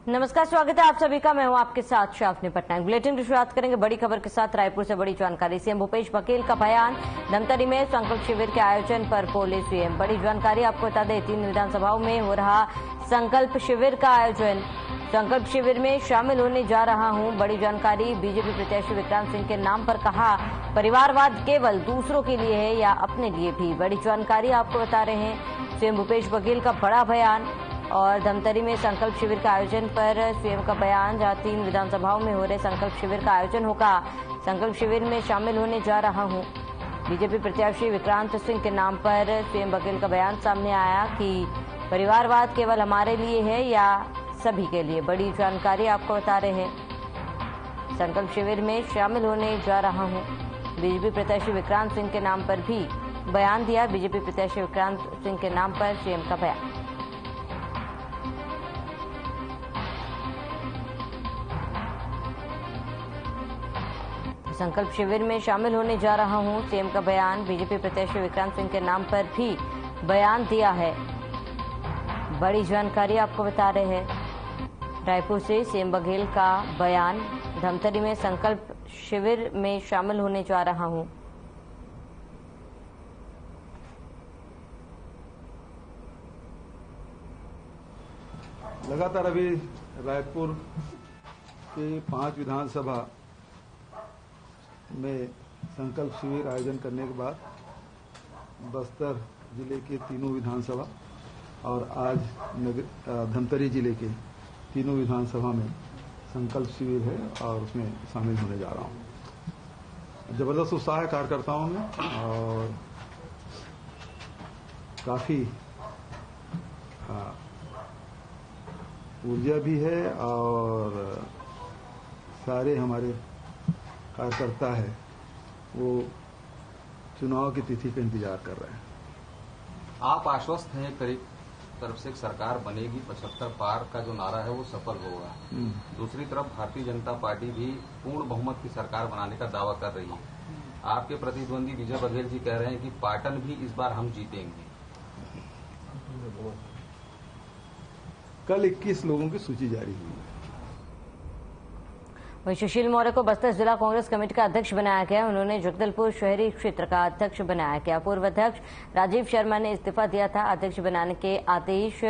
नमस्कार, स्वागत है आप सभी का। मैं हूं आपके साथ शाफनी पटनायक। बुलेटिन की शुरुआत करेंगे बड़ी खबर के साथ। रायपुर से बड़ी जानकारी। सीएम भूपेश बघेल का बयान। धमतरी में संकल्प शिविर के आयोजन पर बोले सीएम। बड़ी जानकारी आपको बता दें, 3 विधानसभाओं में हो रहा संकल्प शिविर का आयोजन। संकल्प शिविर में शामिल होने जा रहा हूं। बड़ी जानकारी। बीजेपी प्रत्याशी विक्रांत सिंह के नाम पर कहा, परिवारवाद केवल दूसरों के लिए है या अपने लिए भी। बड़ी जानकारी आपको बता रहे हैं, सीएम भूपेश बघेल का बड़ा बयान। और धमतरी में संकल्प शिविर के आयोजन पर सीएम का बयान, जहां 3 विधानसभाओं में हो रहे संकल्प शिविर का आयोजन होगा। संकल्प शिविर में शामिल होने जा रहा हूं। बीजेपी प्रत्याशी विक्रांत सिंह के नाम पर सीएम बघेल का बयान सामने आया कि परिवारवाद केवल हमारे लिए है या सभी के लिए। बड़ी जानकारी आपको बता रहे हैं, संकल्प शिविर में शामिल होने जा रहा हूं। बीजेपी प्रत्याशी विक्रांत सिंह के नाम पर भी बयान दिया। बीजेपी प्रत्याशी विक्रांत सिंह के नाम पर सीएम का बयान। संकल्प शिविर में शामिल होने जा रहा हूं, सीएम का बयान। बीजेपी प्रत्याशी विक्रांत सिंह के नाम पर भी बयान दिया है। बड़ी जानकारी आपको बता रहे हैं, रायपुर से सीएम बघेल का बयान। धमतरी में संकल्प शिविर में शामिल होने जा रहा हूं। लगातार अभी रायपुर के 5 विधानसभा में संकल्प शिविर आयोजन करने के बाद बस्तर जिले के तीनों विधानसभा और आज धमतरी जिले के तीनों विधानसभा में संकल्प शिविर है और उसमें शामिल होने जा रहा हूं। जबरदस्त उत्साह है कार्यकर्ताओं में और काफी ऊर्जा भी है और सारे हमारे कार्यकर्ता है वो चुनाव की तिथि का इंतजार कर रहे हैं। आप आश्वस्त हैं करीब तरफ से सरकार बनेगी, 75 पार का जो नारा है वो सफल होगा। दूसरी तरफ भारतीय जनता पार्टी भी पूर्ण बहुमत की सरकार बनाने का दावा कर रही है। आपके प्रतिद्वंदी विजय बघेल जी कह रहे हैं कि पाटन भी इस बार हम जीतेंगे। कल 21 लोगों की सूची जारी हुई है। वहीं सुशील मौर्य को बस्तर जिला कांग्रेस कमेटी का अध्यक्ष बनाया गया। उन्होंने जगदलपुर शहरी क्षेत्र का अध्यक्ष बनाया गया। पूर्व अध्यक्ष राजीव शर्मा ने इस्तीफा दिया था। अध्यक्ष बनाने के आदेश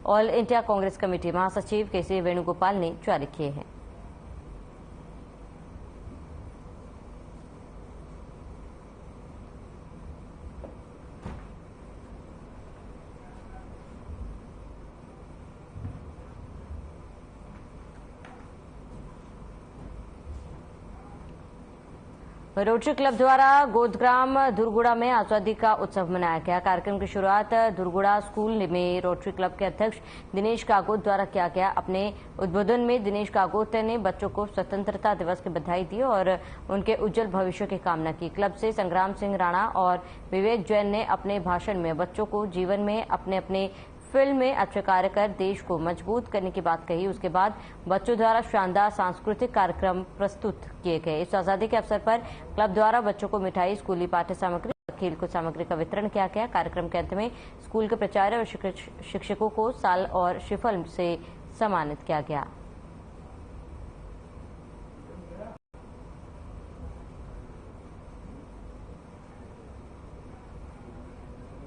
ऑल इंडिया कांग्रेस कमेटी महासचिव केसी वेणुगोपाल ने जारी किए हैं। रोटरी क्लब द्वारा गोदग्राम धुरगुड़ा में आजादी का उत्सव मनाया गया। कार्यक्रम की शुरुआत धुरगुड़ा स्कूल में रोटरी क्लब के अध्यक्ष दिनेश कागोत द्वारा किया गया। अपने उद्बोधन में दिनेश कागोत ने बच्चों को स्वतंत्रता दिवस की बधाई दी और उनके उज्जवल भविष्य की कामना की। क्लब से संग्राम सिंह राणा और विवेक जैन ने अपने भाषण में बच्चों को जीवन में अपने अपने फील्ड में अच्छे कार्य कर देश को मजबूत करने की बात कही। उसके बाद बच्चों द्वारा शानदार सांस्कृतिक कार्यक्रम प्रस्तुत किए गए। इस आजादी के अवसर पर क्लब द्वारा बच्चों को मिठाई, स्कूली पाठ्य सामग्री और खेलकूद सामग्री का वितरण किया गया। कार्यक्रम के अंत में स्कूल के प्राचार्य और शिक्षकों को साल और श्रीफल से सम्मानित किया गया।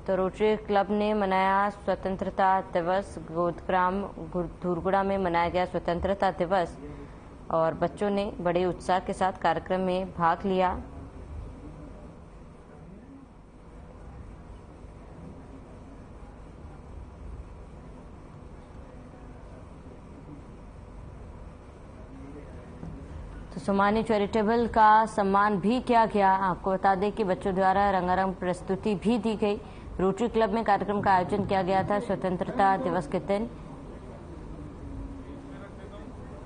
तो रोटरी क्लब ने मनाया स्वतंत्रता दिवस। गोदग्राम धुरगुड़ा में मनाया गया स्वतंत्रता दिवस और बच्चों ने बड़े उत्साह के साथ कार्यक्रम में भाग लिया। तो सोमानी चैरिटेबल का सम्मान भी किया गया। आपको बता दें कि बच्चों द्वारा रंगारंग प्रस्तुति भी दी गई। रोटरी क्लब में कार्यक्रम का आयोजन किया गया था स्वतंत्रता दिवस के दिन,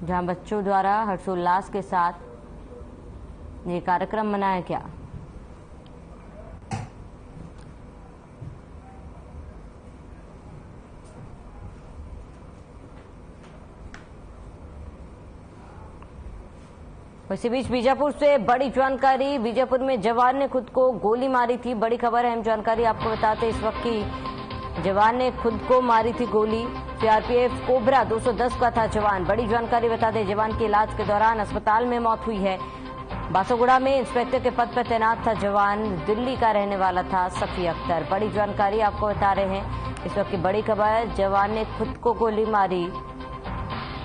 जहां बच्चों द्वारा हर्षोल्लास के साथ ये कार्यक्रम मनाया गया। इसी बीच बीजापुर से बड़ी जानकारी। बीजापुर में जवान ने खुद को गोली मारी थी। बड़ी खबर है, अहम जानकारी आपको बताते इस वक्त की। जवान ने खुद को मारी थी गोली। सीआरपीएफ कोबरा 210 का था जवान। बड़ी जानकारी बता दें, जवान के इलाज के दौरान अस्पताल में मौत हुई है। बासोगुड़ा में इंस्पेक्टर के पद पर तैनात था जवान, दिल्ली का रहने वाला था सफी अख्तर। बड़ी जानकारी आपको बता रहे हैं, इस वक्त की बड़ी खबर, जवान ने खुद को गोली मारी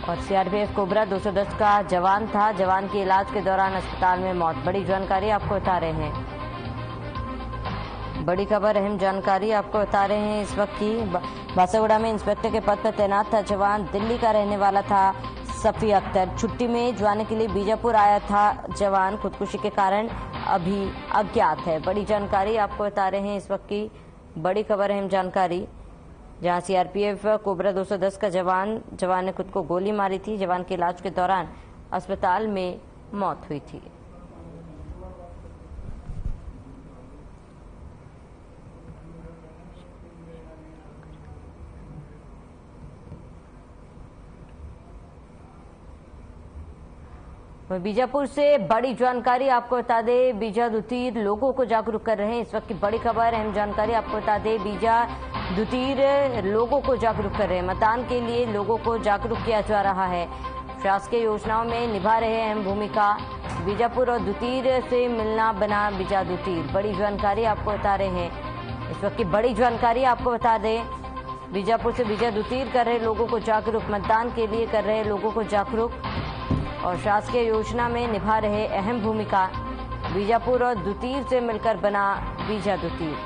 और सीआरपीएफ कोबरा 210 का जवान था, जवान के इलाज के दौरान अस्पताल में मौत। बड़ी जानकारी आपको बता रहे हैं, बड़ी खबर, अहम जानकारी आपको बता रहे हैं इस वक्त की। बासोगुड़ा में इंस्पेक्टर के पद पर तैनात था जवान, दिल्ली का रहने वाला था सफी अख्तर। छुट्टी में जाने के लिए बीजापुर आया था जवान, खुदकुशी के कारण अभी अज्ञात है। बड़ी जानकारी आपको बता रहे हैं इस वक्त की बड़ी खबर, अहम जानकारी, जहां सीआरपीएफ कोबरा 210 का जवान ने खुद को गोली मारी थी। जवान के इलाज के दौरान अस्पताल में मौत हुई थी। बीजापुर से बड़ी जानकारी आपको बता दें, बीजा दुतीर लोगों को जागरूक कर रहे हैं। इस वक्त की बड़ी खबर, अहम जानकारी आपको बता दें, बीजा दुतीर लोगों को जागरूक कर रहे हैं। मतदान के लिए लोगों को जागरूक किया जा रहा है। शासकीय योजनाओं में निभा रहे हैं अहम भूमिका। बीजापुर और दुतीर से मिलना बना बीजा दुतीर। बड़ी जानकारी आपको बता रहे हैं, इस वक्त की बड़ी जानकारी आपको बता दें, बीजापुर से बीजा दुतीर कर रहे लोगों को जागरूक, मतदान के लिए कर रहे लोगों को जागरूक और शासकीय योजना में निभा रहे अहम भूमिका। बीजापुर और दुतीर से मिलकर बना बीजा दुतीर।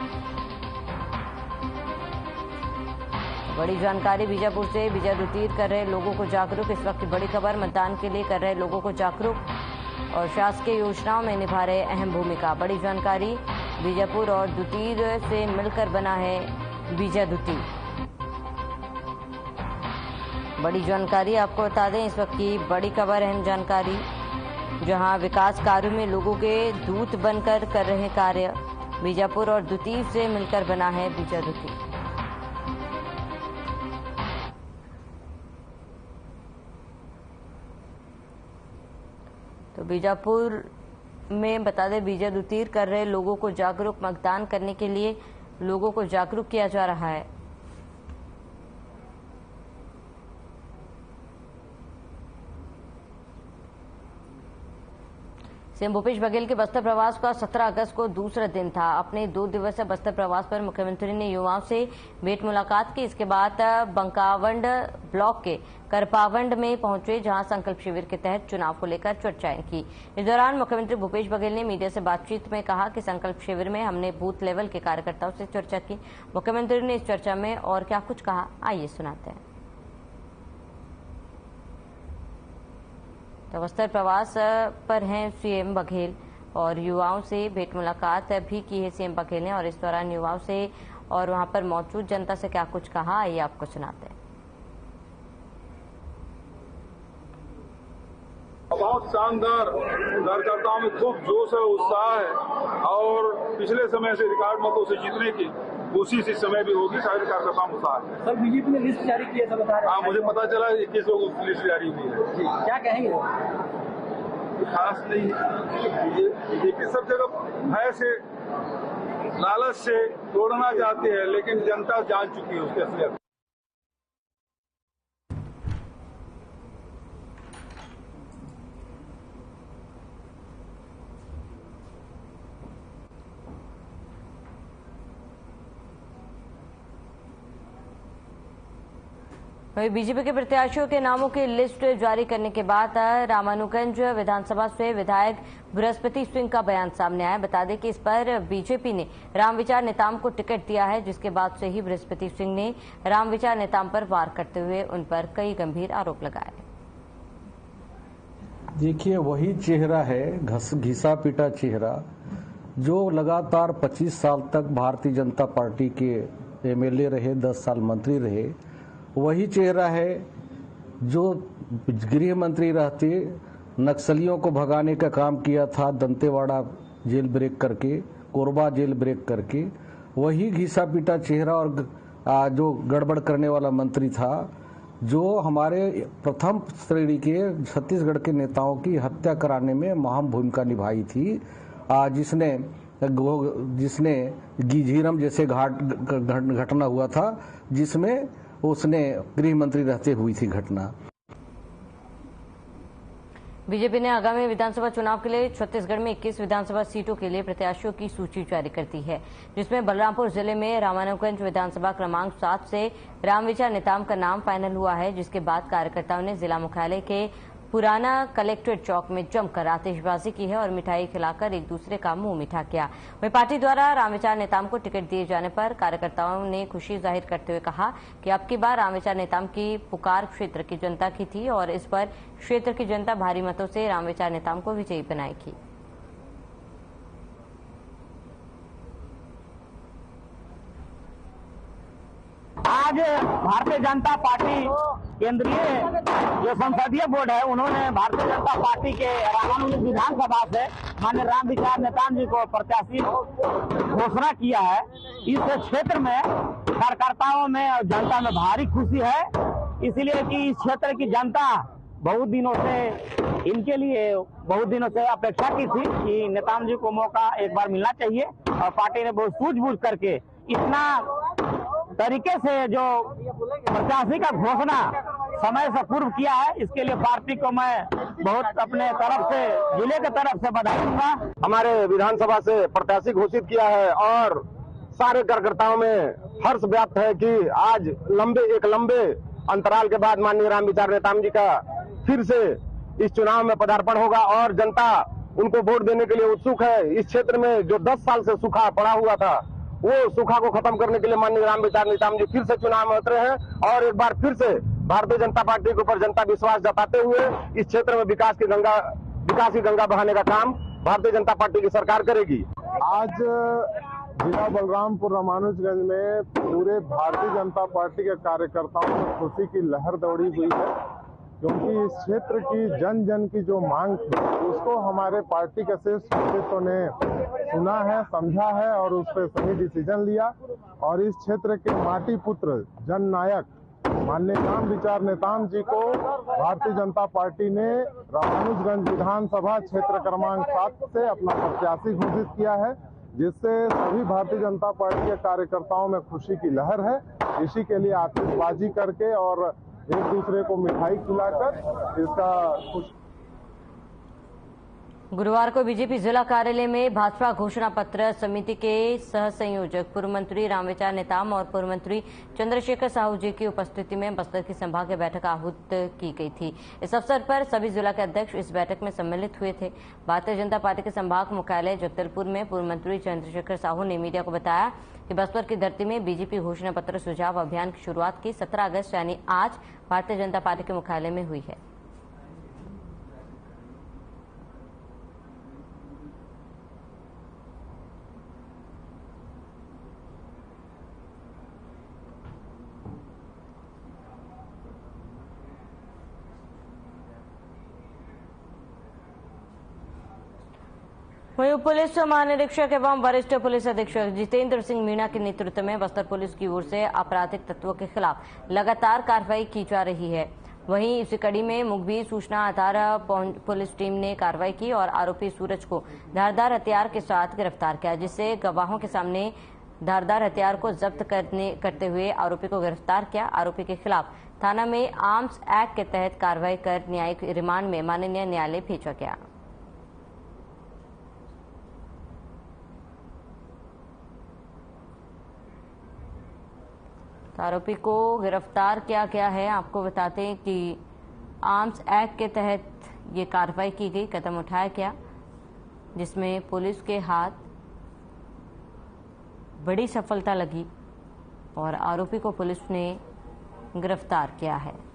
बड़ी जानकारी, बीजापुर से बीजा दुतीर कर रहे लोगों को जागरूक। इस वक्त की बड़ी खबर, मतदान के लिए कर रहे लोगों को जागरूक और शासकीय योजनाओं में निभा रहे अहम भूमिका। बड़ी जानकारी, बीजापुर और दुतीर से मिलकर बना है बीजा दुतीर। बड़ी जानकारी आपको बता दें, इस वक्त की बड़ी खबर, अहम जानकारी, जहां विकास कार्यों में लोगों के दूत बनकर कर रहे कार्य। बीजापुर और दुतीर से मिलकर बना है बीजा दुतीर। तो बीजापुर में बता दें, बीजा दुतीर कर रहे लोगों को जागरूक, मतदान करने के लिए लोगों को जागरूक किया जा रहा है। सीएम भूपेश बघेल के बस्तर प्रवास का 17 अगस्त को दूसरा दिन था। अपने 2 दिवसीय बस्तर प्रवास पर मुख्यमंत्री ने युवाओं से भेंट मुलाकात की। इसके बाद बंकावंड ब्लॉक के करपावंड में पहुंचे, जहां संकल्प शिविर के तहत चुनाव को लेकर चर्चाएं की। इस दौरान मुख्यमंत्री भूपेश बघेल ने मीडिया से बातचीत में कहा कि संकल्प शिविर में हमने बूथ लेवल के कार्यकर्ताओं से चर्चा की। मुख्यमंत्री ने इस चर्चा में और क्या कुछ कहा, आइए सुनाते हैं। तो बस्तर प्रवास पर हैं सीएम बघेल और युवाओं से भेंट मुलाकात भी की है सीएम बघेल ने, और इस दौरान युवाओं से और वहां पर मौजूद जनता से क्या कुछ कहा, आइए आपको सुनाते हैं। बहुत शानदार, कार्यकर्ताओं में खूब जोश है, उत्साह है और पिछले समय से रिकॉर्ड मतों से जीतने की कोशिश इस समय भी होगी। शायद कार्यकर्ताओं में उत्साह है। सर, बीजेपी ने लिस्ट जारी की है, सब बता रहे हैं। हाँ, मुझे पता चला 21 लोगों की लिस्ट जारी हुई है। जी, क्या कहेंगे? खास नहीं, बीजेपी सब जगह भय से, लालच से तोड़ना चाहते हैं, लेकिन जनता जान चुकी है उसके असलियत। वहीं बीजेपी के प्रत्याशियों के नामों की लिस्ट जारी करने के बाद रामानुगंज विधानसभा से विधायक बृहस्पति सिंह का बयान सामने आया। बता दें कि इस पर बीजेपी ने रामविचार नेताम को टिकट दिया है, जिसके बाद से ही बृहस्पति सिंह ने रामविचार नेताम पर वार करते हुए उन पर कई गंभीर आरोप लगाए। देखिए, वही चेहरा है, घिसा पीटा चेहरा, जो लगातार 25 साल तक भारतीय जनता पार्टी के एमएलए रहे, 10 साल मंत्री रहे। वही चेहरा है जो गृह मंत्री रहते नक्सलियों को भगाने का काम किया था, दंतेवाड़ा जेल ब्रेक करके, कोरबा जेल ब्रेक करके। वही घिसा पीटा चेहरा और जो गड़बड़ करने वाला मंत्री था, जो हमारे प्रथम श्रेणी के छत्तीसगढ़ के नेताओं की हत्या कराने में अहम भूमिका निभाई थी, जिसने झीरम जैसे घटना हुआ था, जिसमें उसने गृह मंत्री रहते हुई थी घटना। बीजेपी ने आगामी विधानसभा चुनाव के लिए छत्तीसगढ़ में 21 विधानसभा सीटों के लिए प्रत्याशियों की सूची जारी कर दी है, जिसमें बलरामपुर जिले में रामानुजगंज विधानसभा क्रमांक 7 से रामविचार नेताम का नाम फाइनल हुआ है, जिसके बाद कार्यकर्ताओं ने जिला मुख्यालय के पुराना कलेक्ट्रेट चौक में जमकर आतिशबाजी की है और मिठाई खिलाकर एक दूसरे का मुंह मीठा किया। वहीं पार्टी द्वारा रामविचार नेताम को टिकट दिए जाने पर कार्यकर्ताओं ने खुशी जाहिर करते हुए कहा कि अब की बार रामविचार नेताम की पुकार क्षेत्र की जनता की थी और इस पर क्षेत्र की जनता भारी मतों से रामविचार नेताम को विजयी बनाएगी। आज भारतीय जनता पार्टी केंद्रीय जो संसदीय बोर्ड है, उन्होंने भारतीय जनता पार्टी के रामानुजगंज विधानसभा से माननीय रामविचार नेताम जी को प्रत्याशी घोषणा किया है। इस क्षेत्र में कार्यकर्ताओं में और जनता में भारी खुशी है, इसलिए कि इस क्षेत्र की जनता बहुत दिनों से अपेक्षा की थी कि नेताम जी को मौका एक बार मिलना चाहिए और पार्टी ने बहुत सूझबूझ करके इतना तरीके से जो प्रत्याशी का घोषणा समय से पूर्व किया है, इसके लिए पार्टी को मैं बहुत अपने तरफ से, जिले के तरफ से बधाई दूंगा। हमारे विधानसभा से प्रत्याशी घोषित किया है और सारे कार्यकर्ताओं में हर्ष व्याप्त है कि आज एक लंबे अंतराल के बाद माननीय रामविचार नेताम जी का फिर से इस चुनाव में पदार्पण होगा और जनता उनको वोट देने के लिए उत्सुक है। इस क्षेत्र में जो 10 साल से सूखा पड़ा हुआ था, वो सूखा को खत्म करने के लिए माननीय रामविचार नेताम जी फिर से चुनाव में उतरे हैं और एक बार फिर से भारतीय जनता पार्टी के ऊपर जनता विश्वास जताते हुए इस क्षेत्र में विकास की गंगा बहाने का काम भारतीय जनता पार्टी की सरकार करेगी। आज जिला बलरामपुर रामानुजगंज में पूरे भारतीय जनता पार्टी के कार्यकर्ताओं में खुशी की लहर दौड़ी हुई है, क्योंकि इस क्षेत्र की जन जन की जो मांग थी उसको हमारे पार्टी के शीर्ष नेतृत्व ने सुना है, समझा है और उस पर सही डिसीजन लिया और इस क्षेत्र के माटी पुत्र जन नायक माननीय रामविचार नेताम जी को भारतीय जनता पार्टी ने रामानुजगंज विधानसभा क्षेत्र क्रमांक 7 से अपना प्रत्याशी घोषित किया है, जिससे सभी भारतीय जनता पार्टी के कार्यकर्ताओं में खुशी की लहर है। इसी के लिए आतिशबाजी करके और एक दूसरे को मिठाई खिलाकर इसका गुरुवार को बीजेपी जिला कार्यालय में भाजपा घोषणा पत्र समिति के सह संयोजक पूर्व मंत्री रामविचार नेताम और पूर्व मंत्री चंद्रशेखर साहू जी की उपस्थिति में बस्तर की संभागीय बैठक आहूत की गई थी। इस अवसर पर सभी जिला के अध्यक्ष इस बैठक में सम्मिलित हुए थे। भारतीय जनता पार्टी के संभाग मुख्यालय जगदलपुर में पूर्व मंत्री चंद्रशेखर साहू ने मीडिया को बताया कि बस्तर की धरती में बीजेपी घोषणा पत्र सुझाव अभियान की शुरुआत की 17 अगस्त यानी आज भारतीय जनता पार्टी के मुख्यालय में हुई है। वहीं उप पुलिस महानिरीक्षक एवं वरिष्ठ पुलिस अधीक्षक जितेंद्र सिंह मीणा के नेतृत्व में बस्तर पुलिस की ओर से आपराधिक तत्वों के खिलाफ लगातार कार्रवाई की जा रही है। वहीं इसी कड़ी में मुखबिर सूचना आधार पुलिस टीम ने कार्रवाई की और आरोपी सूरज को धारदार हथियार के साथ गिरफ्तार किया, जिससे गवाहों के सामने धारदार हथियार को जब्त करते हुए आरोपी को गिरफ्तार किया। आरोपी के खिलाफ थाना में आर्म्स एक्ट के तहत कार्रवाई कर न्यायिक रिमांड में माननीय न्यायालय भेजा गया। आरोपी को गिरफ्तार किया गया है। आपको बताते हैं कि आर्म्स एक्ट के तहत ये कार्रवाई की गई, कदम उठाया गया, जिसमें पुलिस के हाथ बड़ी सफलता लगी और आरोपी को पुलिस ने गिरफ्तार किया है।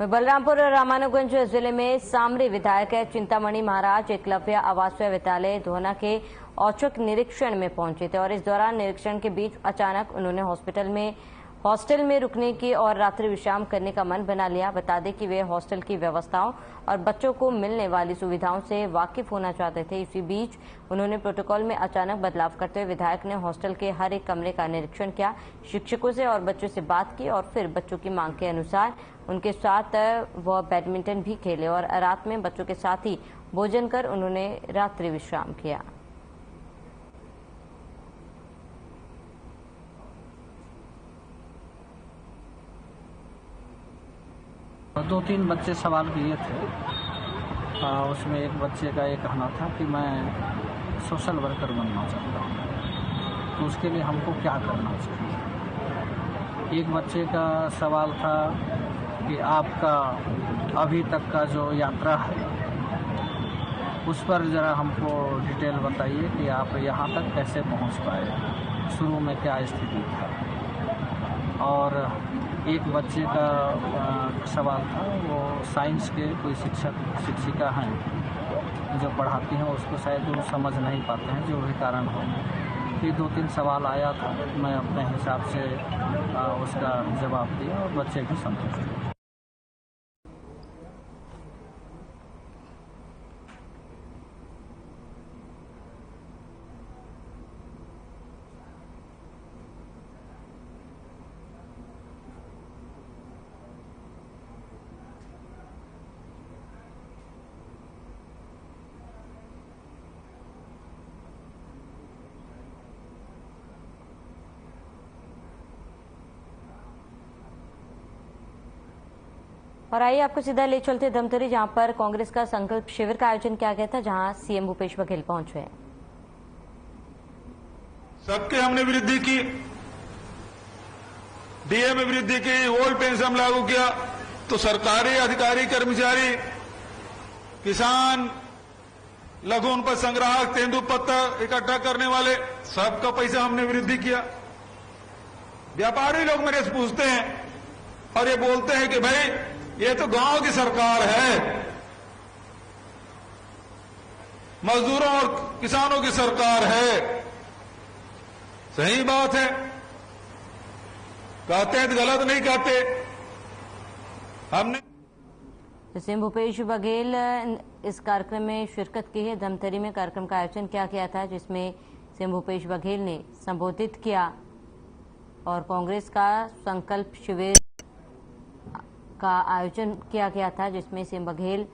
बलरामपुर और रामानुजगंज जिले में सामरी विधायक चिंतामणि महाराज एकलव्य आवासीय विद्यालय धोना के औचक निरीक्षण में पहुंचे थे और इस दौरान निरीक्षण के बीच अचानक उन्होंने हॉस्टल में रुकने की और रात्रि विश्राम करने का मन बना लिया। बता दें कि वे हॉस्टल की व्यवस्थाओं और बच्चों को मिलने वाली सुविधाओं से वाकिफ होना चाहते थे। इसी बीच उन्होंने प्रोटोकॉल में अचानक बदलाव करते हुए विधायक ने हॉस्टल के हर एक कमरे का निरीक्षण किया, शिक्षकों से और बच्चों से बात की और फिर बच्चों की मांग के अनुसार उनके साथ वह बैडमिंटन भी खेले और रात में बच्चों के साथ ही भोजन कर उन्होंने रात्रि विश्राम किया। दो तीन बच्चे सवाल किए थे। उसमें एक बच्चे का ये कहना था कि मैं सोशल वर्कर बनना चाहता हूँ, तो उसके लिए हमको क्या करना चाहिए। एक बच्चे का सवाल था कि आपका अभी तक का जो यात्रा है उस पर ज़रा हमको डिटेल बताइए कि आप यहाँ तक कैसे पहुँच पाए, शुरू में क्या स्थिति था। और एक बच्चे का सवाल था, वो साइंस के कोई शिक्षिका हैं जो पढ़ाती हैं, उसको शायद वो समझ नहीं पाते हैं, जो भी कारण हो। ये दो तीन सवाल आया था, मैं अपने हिसाब से उसका जवाब दिया और बच्चे भी संतुष्ट हुए। और आइए आपको सीधा ले चलते धमतरी, जहां पर कांग्रेस का संकल्प शिविर का आयोजन किया गया था, जहां सीएम भूपेश बघेल पहुंचे। सबके हमने वृद्धि की, डीए में वृद्धि की, ओल्ड पेंशन लागू किया, तो सरकारी अधिकारी कर्मचारी, किसान, लघु उपज संग्राहक, तेंदुपत्ता इकट्ठा करने वाले, सबका पैसा हमने वृद्धि किया। व्यापारी लोग मेरे से पूछते हैं और ये बोलते हैं कि भाई ये तो गांव की सरकार है, मजदूरों और किसानों की सरकार है। सही बात है, कहते हैं तो गलत नहीं कहते। हमने सीएम भूपेश बघेल इस कार्यक्रम में शिरकत की है। धमतरी में कार्यक्रम का आयोजन किया गया था, जिसमें सीएम भूपेश बघेल ने संबोधित किया और कांग्रेस का संकल्प शिविर का आयोजन किया गया था, जिसमें सीएम बघेल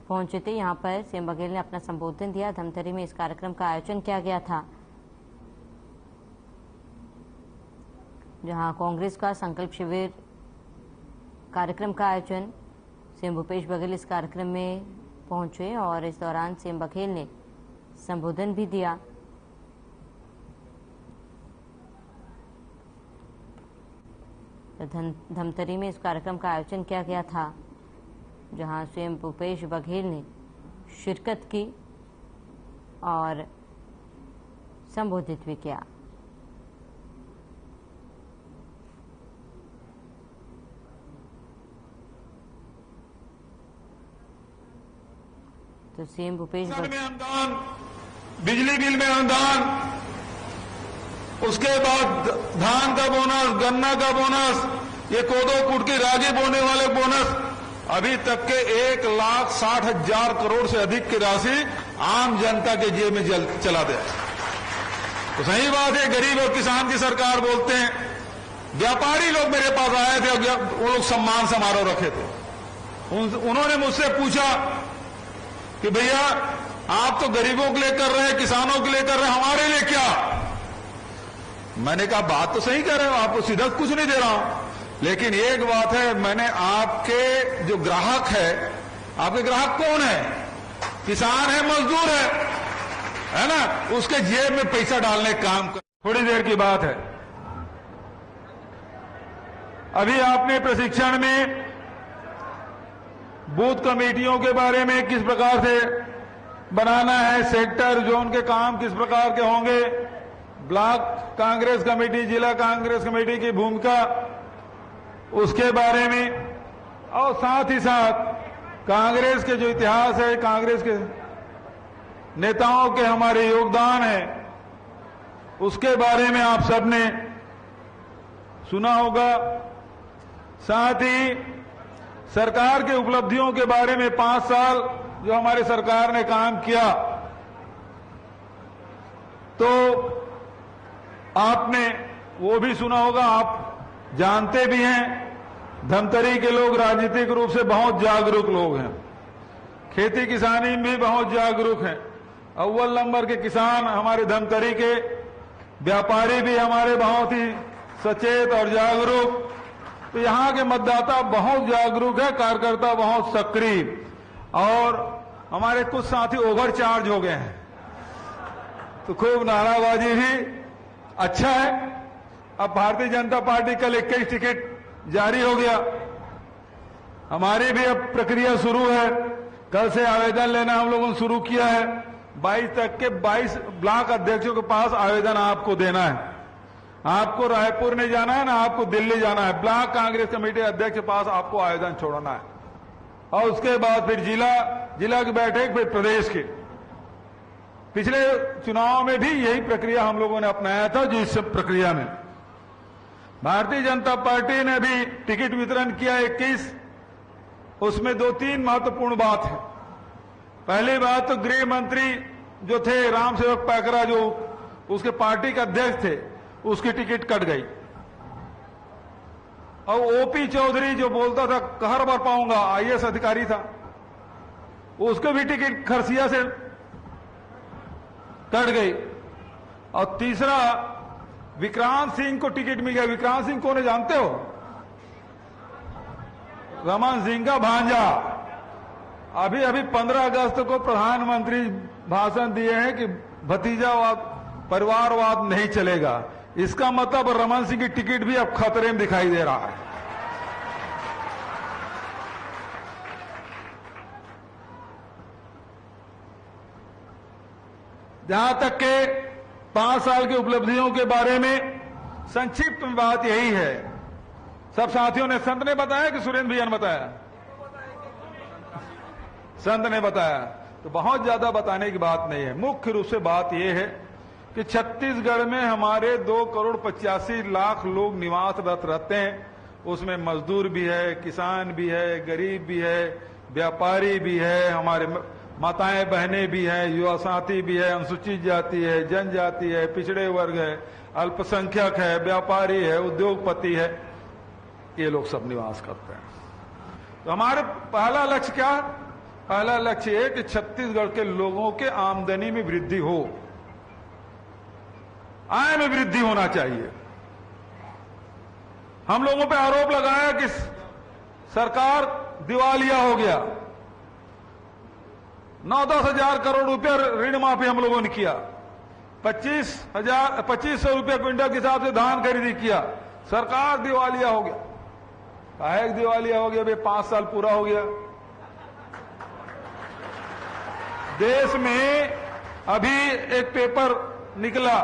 पहुंचे थे। यहां पर सीएम बघेल ने अपना संबोधन दिया। धमतरी में इस कार्यक्रम का आयोजन किया गया था, जहां कांग्रेस का संकल्प शिविर कार्यक्रम का आयोजन, सीएम भूपेश बघेल इस कार्यक्रम में पहुंचे और इस दौरान सीएम बघेल ने संबोधन भी दिया। धमतरी में इस कार्यक्रम का आयोजन किया गया था, जहां सीएम भूपेश बघेल ने शिरकत की और संबोधित भी किया। तो सीएम भूपेश में अनुदान, बिजली बिल में अनुदान, उसके बाद धान का बोनस, गन्ना का बोनस, ये कोदो कुटकी रागी बोने वाले बोनस, अभी तक के 1,60,000 करोड़ से अधिक की राशि आम जनता के जेब में चला दिया। तो सही बात है, गरीब और किसान की सरकार बोलते हैं। व्यापारी लोग मेरे पास आए थे, वो लोग सम्मान समारोह रखे थे। उन्होंने मुझसे पूछा कि भैया आप तो गरीबों के लिए कर रहे हैं, किसानों के लिए कर रहे हैं, हमारे लिए क्या? मैंने कहा बात तो सही कह रहे हो, आपको सीधा कुछ नहीं दे रहा हूं, लेकिन एक बात है, मैंने आपके जो ग्राहक है, आपके ग्राहक कौन है? किसान है, मजदूर है ना? उसके जेब में पैसा डालने का काम कर। थोड़ी देर की बात है, अभी आपने प्रशिक्षण में बूथ कमेटियों के बारे में किस प्रकार से बनाना है, सेक्टर जोन के काम किस प्रकार के होंगे, ब्लॉक कांग्रेस कमेटी, जिला कांग्रेस कमेटी की भूमिका, उसके बारे में, और साथ ही साथ कांग्रेस के जो इतिहास है, कांग्रेस के नेताओं के हमारे योगदान है, उसके बारे में आप सबने सुना होगा। साथ ही सरकार के उपलब्धियों के बारे में 5 साल जो हमारे सरकार ने काम किया, तो आपने वो भी सुना होगा, आप जानते भी हैं। धमतरी के लोग राजनीतिक रूप से बहुत जागरूक लोग हैं, खेती किसानी में बहुत जागरूक हैं। अव्वल नंबर के किसान हमारे धमतरी के, व्यापारी भी हमारे बहुत ही सचेत और जागरूक। तो यहाँ के मतदाता बहुत जागरूक है, कार्यकर्ता बहुत सक्रिय, और हमारे कुछ साथी ओवर चार्ज हो गए हैं, तो खूब नाराबाजी भी अच्छा है। अब भारतीय जनता पार्टी कल 21 टिकट जारी हो गया, हमारी भी अब प्रक्रिया शुरू है। कल से आवेदन लेना हम लोगों ने शुरू किया है। 22 तक के 22 ब्लॉक अध्यक्षों के पास आवेदन आपको देना है। आपको रायपुर नहीं जाना है ना आपको दिल्ली जाना है, ब्लॉक कांग्रेस कमेटी अध्यक्ष के पास आपको आवेदन छोड़ना है, और उसके बाद फिर जिला की बैठक, फिर प्रदेश की। पिछले चुनाव में भी यही प्रक्रिया हम लोगों ने अपनाया था। जिस प्रक्रिया में भारतीय जनता पार्टी ने भी टिकट वितरण किया 21, उसमें 2-3 महत्वपूर्ण बात है। पहली बात तो गृह मंत्री जो थे रामसेवक पैकरा, जो उसके पार्टी के अध्यक्ष थे, उसकी टिकट कट गई। और ओपी चौधरी जो बोलता था कहर भर पाऊंगा, आईएएस अधिकारी था, उसको भी टिकट खरसिया से कट गई। और तीसरा, विक्रांत सिंह को टिकट मिल गया। विक्रांत सिंह कौन है जानते हो? रमन सिंह का भांजा। अभी 15 अगस्त को प्रधानमंत्री भाषण दिए हैं कि भतीजावाद, परिवारवाद नहीं चलेगा। इसका मतलब रमन सिंह की टिकट भी अब खतरे में दिखाई दे रहा है। जहां तक के 5 साल की उपलब्धियों के बारे में संक्षिप्त में बात यही है। सब साथियों ने, संत ने बताया कि सुरेंद्र भैया ने बताया? संत ने बताया, तो बहुत ज्यादा बताने की बात नहीं है। मुख्य रूप से बात यह है कि छत्तीसगढ़ में हमारे 2,85,00,000 लोग निवासरत रहते हैं। उसमें मजदूर भी है, किसान भी है, गरीब भी है, व्यापारी भी है, हमारे माताएं बहनें भी हैं, युवा साथी भी है, अनुसूचित जाति है, जनजाति है, पिछड़े वर्ग है, अल्पसंख्यक है, व्यापारी है, उद्योगपति है, ये लोग सब निवास करते हैं। तो हमारे पहला लक्ष्य क्या है? पहला लक्ष्य है कि छत्तीसगढ़ के लोगों के आमदनी में वृद्धि हो, आय में वृद्धि होना चाहिए। हम लोगों पे आरोप लगाया कि सरकार दिवालिया हो गया। 9-10 हजार करोड़ रुपया ऋण माफी हम लोगों ने किया। 2500 रुपया क्विंटल के हिसाब से धान खरीदी किया। सरकार दिवालिया हो गया। काहे दिवालिया हो गया? अभी 5 साल पूरा हो गया। देश में अभी एक पेपर निकला,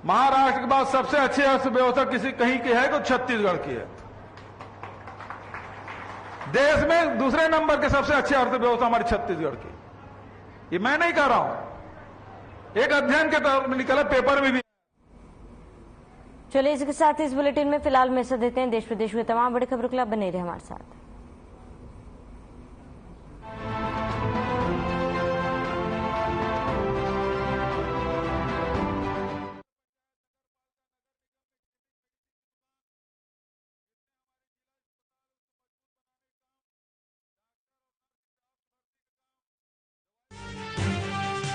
महाराष्ट्र के बाद सबसे अच्छी अर्थव्यवस्था कहीं की है तो छत्तीसगढ़ की है। देश में दूसरे नंबर के सबसे अच्छी अर्थव्यवस्था हमारी छत्तीसगढ़ की। ये मैं नहीं कह रहा हूं, एक अध्ययन के तौर में निकला, पेपर में भी। चलिए, इसके साथ इस बुलेटिन में फिलहाल में देते हैं देश विदेश में तमाम बड़ी खबरों के लिए बने रहे हमारे साथ।